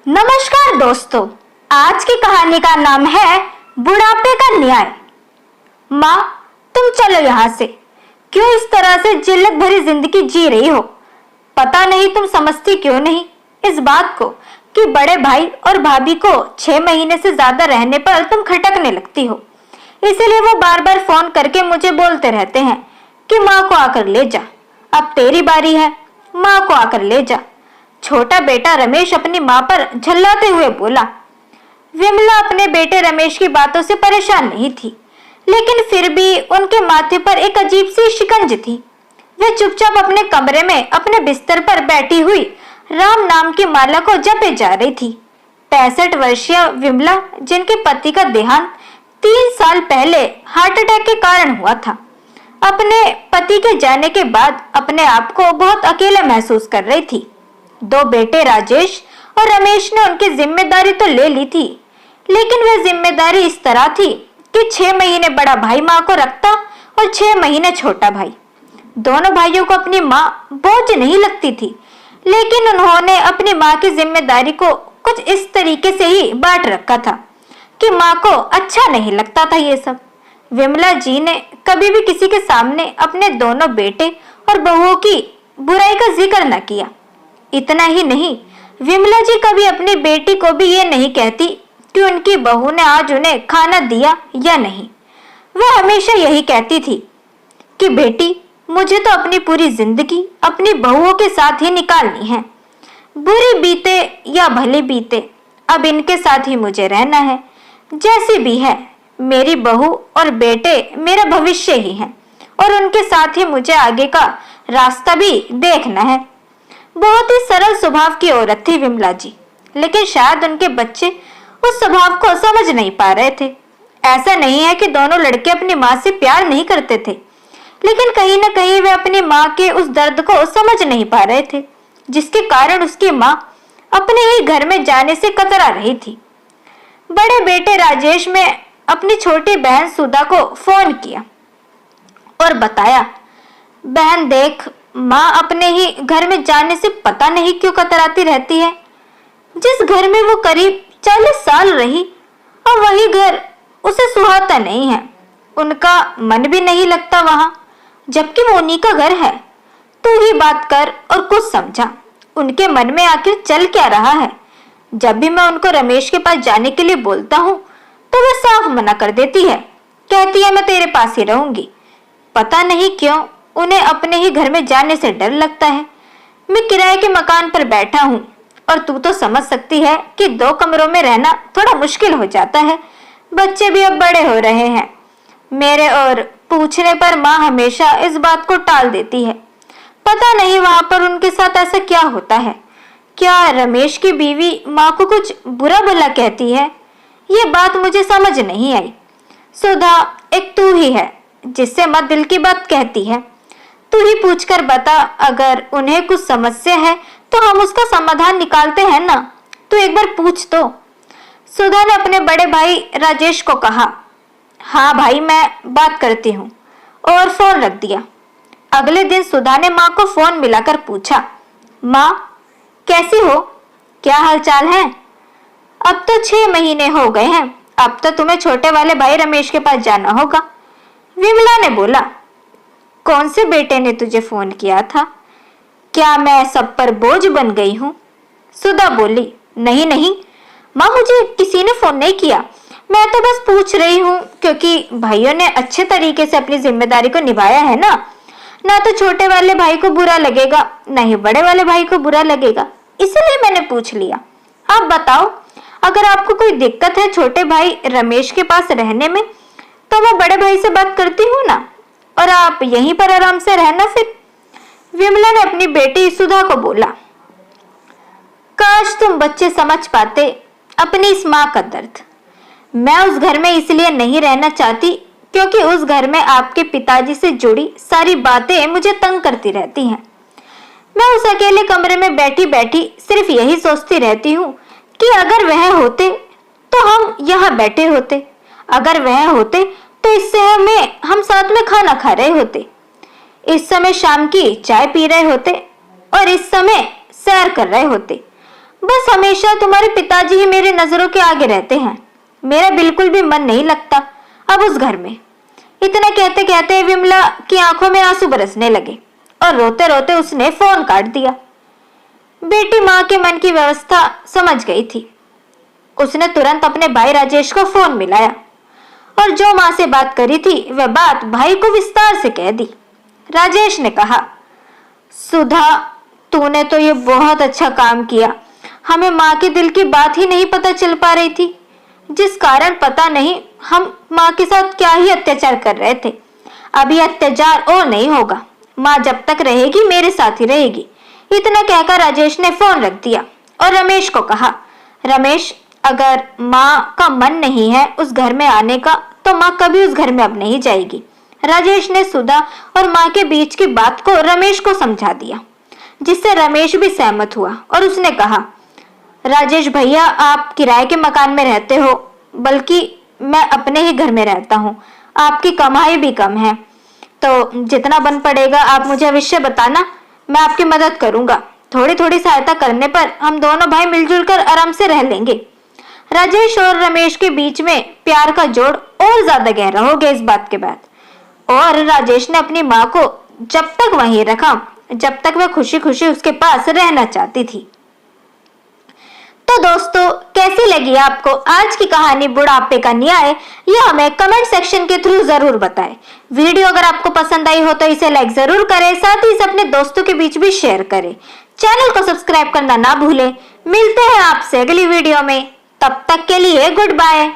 नमस्कार दोस्तों, आज की कहानी का नाम है बुढ़ापे का न्याय। माँ, तुम चलो यहाँ से। क्यों इस तरह से जिल्लत भरी जिंदगी जी रही हो? पता नहीं तुम समझती क्यों नहीं इस बात को कि बड़े भाई और भाभी को 6 महीने से ज्यादा रहने पर तुम खटकने लगती हो। इसीलिए वो बार बार फोन करके मुझे बोलते रहते हैं कि माँ को आकर ले जा, अब तेरी बारी है, माँ को आकर ले जा। छोटा बेटा रमेश अपनी माँ पर झल्लाते हुए बोला। विमला अपने बेटे रमेश की बातों से परेशान नहीं थी, लेकिन फिर भी उनके माथे पर एक अजीब सी शिकंज थी। वे चुपचाप अपने कमरे में अपने बिस्तर पर बैठी हुई राम नाम की माला को जपे जा रही थी। 65 वर्षीय विमला, जिनके पति का देहांत 3 साल पहले हार्ट अटैक के कारण हुआ था, अपने पति के जाने के बाद अपने आप को बहुत अकेला महसूस कर रही थी। 2 बेटे राजेश और रमेश ने उनकी जिम्मेदारी तो ले ली थी, लेकिन वह जिम्मेदारी इस तरह थी कि 6 महीने बड़ा भाई माँ को रखता और 6 महीने छोटा भाई। दोनों भाइयों को अपनी माँ बोझ नहीं लगती थी, लेकिन उन्होंने अपनी माँ की जिम्मेदारी को कुछ इस तरीके से ही बांट रखा था कि माँ को अच्छा नहीं लगता था ये सब। विमला जी ने कभी भी किसी के सामने अपने दोनों बेटे और बहुओं की बुराई का जिक्र न किया। इतना ही नहीं, विमला जी कभी अपनी बेटी को भी ये नहीं कहती कि उनकी बहू ने आज उन्हें खाना दिया या नहीं। वह हमेशा यही कहती थी कि बेटी, मुझे तो अपनी पूरी जिंदगी अपनी बहुओं के साथ ही निकालनी है। बुरी बीते या भली बीते, अब इनके साथ ही मुझे रहना है। जैसी भी है, मेरी बहू और बेटे मेरा भविष्य ही है और उनके साथ ही मुझे आगे का रास्ता भी देखना है। बहुत ही सरल स्वभाव की औरत थी विमला जी, लेकिन शायद उनके बच्चे उस स्वभाव को समझ नहीं पा रहे थे। ऐसा नहीं है कि दोनों लड़के अपनी माँ से प्यार नहीं करते थे, लेकिन कहीं न कहीं वे अपनी माँ के उस दर्द को समझ नहीं पा रहे थे, जिसके कारण उसकी माँ अपने ही घर में जाने से कतरा रही थी। बड़े बेटे राजेश ने अपनी छोटी बहन सुधा को फोन किया और बताया, बहन देख, माँ अपने ही घर में जाने से पता नहीं क्यों कतराती रहती है। जिस घर में वो करीब 40 साल रही, और वही घर उसे सुहाता नहीं है। उनका मन भी नहीं लगता वहां, जबकि वो उन्हीं का घर है। तू ही बात कर और कुछ समझा, उनके मन में आखिर चल क्या रहा है। जब भी मैं उनको रमेश के पास जाने के लिए बोलता हूँ तो वह साफ मना कर देती है, कहती है मैं तेरे पास ही रहूंगी। पता नहीं क्यों उन्हें अपने ही घर में जाने से डर लगता है। मैं किराए के मकान पर बैठा हूँ और तू तो समझ सकती है कि 2 कमरों में रहना थोड़ा मुश्किल हो जाता है। बच्चे भी अब बड़े हो रहे हैं मेरे, और पूछने पर माँ हमेशा इस बात को टाल देती है। पता नहीं वहां पर उनके साथ ऐसा क्या होता है। क्या रमेश की बीवी माँ को कुछ बुरा भला कहती है? ये बात मुझे समझ नहीं आई। सुधा, एक तू ही है जिससे माँ दिल की बात कहती है। तू ही पूछकर बता, अगर उन्हें कुछ समस्या है तो हम उसका समाधान निकालते हैं ना। तू एक बार पूछ तो। सुधा ने अपने बड़े भाई राजेश को कहा। हाँ भाई, मैं बात करती हूँ, और फोन रख दिया। अगले दिन सुधा ने माँ को फोन मिलाकर पूछा, माँ कैसी हो, क्या हालचाल है? अब तो 6 महीने हो गए हैं, अब तो तुम्हें छोटे वाले भाई रमेश के पास जाना होगा। विमला ने बोला। कौन से बेटे ने तुझे फोन किया था? क्या मैं सब पर बोझ बन गई हूँ? सुधा बोली। नहीं नहीं माँ, मुझे किसी ने फोन नहीं किया, मैं तो बस पूछ रही हूँ क्योंकि भाइयों ने अच्छे तरीके से अपनी जिम्मेदारी को निभाया है ना। ना तो छोटे वाले भाई को बुरा लगेगा, ना ही बड़े वाले भाई को बुरा लगेगा, इसलिए मैंने पूछ लिया। आप बताओ, अगर आपको कोई दिक्कत है छोटे भाई रमेश के पास रहने में तो मैं बड़े भाई से बात करती हूँ ना, और आप यहीं पर आराम से रहना फिर। विमला ने अपनी बेटी सुधा को बोला। काश तुम बच्चे समझ पाते अपनी इस माँ का दर्द। मैं उस घर में इसलिए नहीं रहना चाहती क्योंकि उस घर में आपके पिताजी से जुड़ी सारी बातें मुझे तंग करती रहती हैं। मैं उस अकेले कमरे में बैठी बैठी सिर्फ यही सोचती रहती हूँ कि अगर वह होते तो हम यहाँ बैठे होते, अगर वह होते तो इस शहर में हम साथ में खाना खा रहे होते, इस समय शाम की चाय पी रहे होते और इस समय सैर कर रहे होते। बस हमेशा तुम्हारे पिताजी ही मेरे नजरों के आगे रहते हैं। मेरा बिल्कुल भी मन नहीं लगता अब उस घर में। इतना कहते कहते विमला की आंखों में आंसू बरसने लगे और रोते रोते उसने फोन काट दिया। बेटी माँ के मन की व्यवस्था समझ गई थी। उसने तुरंत अपने भाई राजेश को फोन मिलाया और जो माँ से बात करी थी वह बात भाई को विस्तार से कह दी। राजेश ने कहा, सुधा, तूने तो ये बहुत अच्छा काम किया। हमें माँ के दिल की बात ही नहीं पता चल पा रही थी, जिस कारण पता नहीं हम माँ के साथ क्या ही अत्याचार कर रहे थे। अभी अत्याचार और नहीं होगा। माँ जब तक रहेगी मेरे साथ ही रहेगी। इतना कहकर राजेश ने फोन रख दिया और रमेश को कहा, रमेश, अगर माँ का मन नहीं है उस घर में आने का तो माँ कभी उस घर में अब नहीं जाएगी। राजेश ने सुधा और माँ के बीच की बात को रमेश को समझा दिया, जिससे रमेश भी सहमत हुआ और उसने कहा, राजेश भैया, आप किराए के मकान में रहते हो, बल्कि मैं अपने ही घर में रहता हूँ। आपकी कमाई भी कम है, तो जितना बन पड़ेगा आप मुझे अवश्य बताना, मैं आपकी मदद करूंगा। थोड़ी थोड़ी सहायता करने पर हम दोनों भाई मिलजुल कर आराम से रह लेंगे। राजेश और रमेश के बीच में प्यार का जोड़ और ज्यादा गहरा हो गया इस बात के बाद। और राजेश ने अपनी माँ को जब तक वहीं रखा जब तक वह खुशी खुशी उसके पास रहना चाहती थी। तो दोस्तों, कैसी लगी आपको आज की कहानी बुढ़ापे का न्याय? यह हमें कमेंट सेक्शन के थ्रू जरूर बताएं। वीडियो अगर आपको पसंद आई हो तो इसे लाइक जरूर करें, साथ ही इसे अपने दोस्तों के बीच भी शेयर करें। चैनल को सब्सक्राइब करना ना भूलें। मिलते हैं आपसे अगली वीडियो में, तब तक के लिए गुड बाय।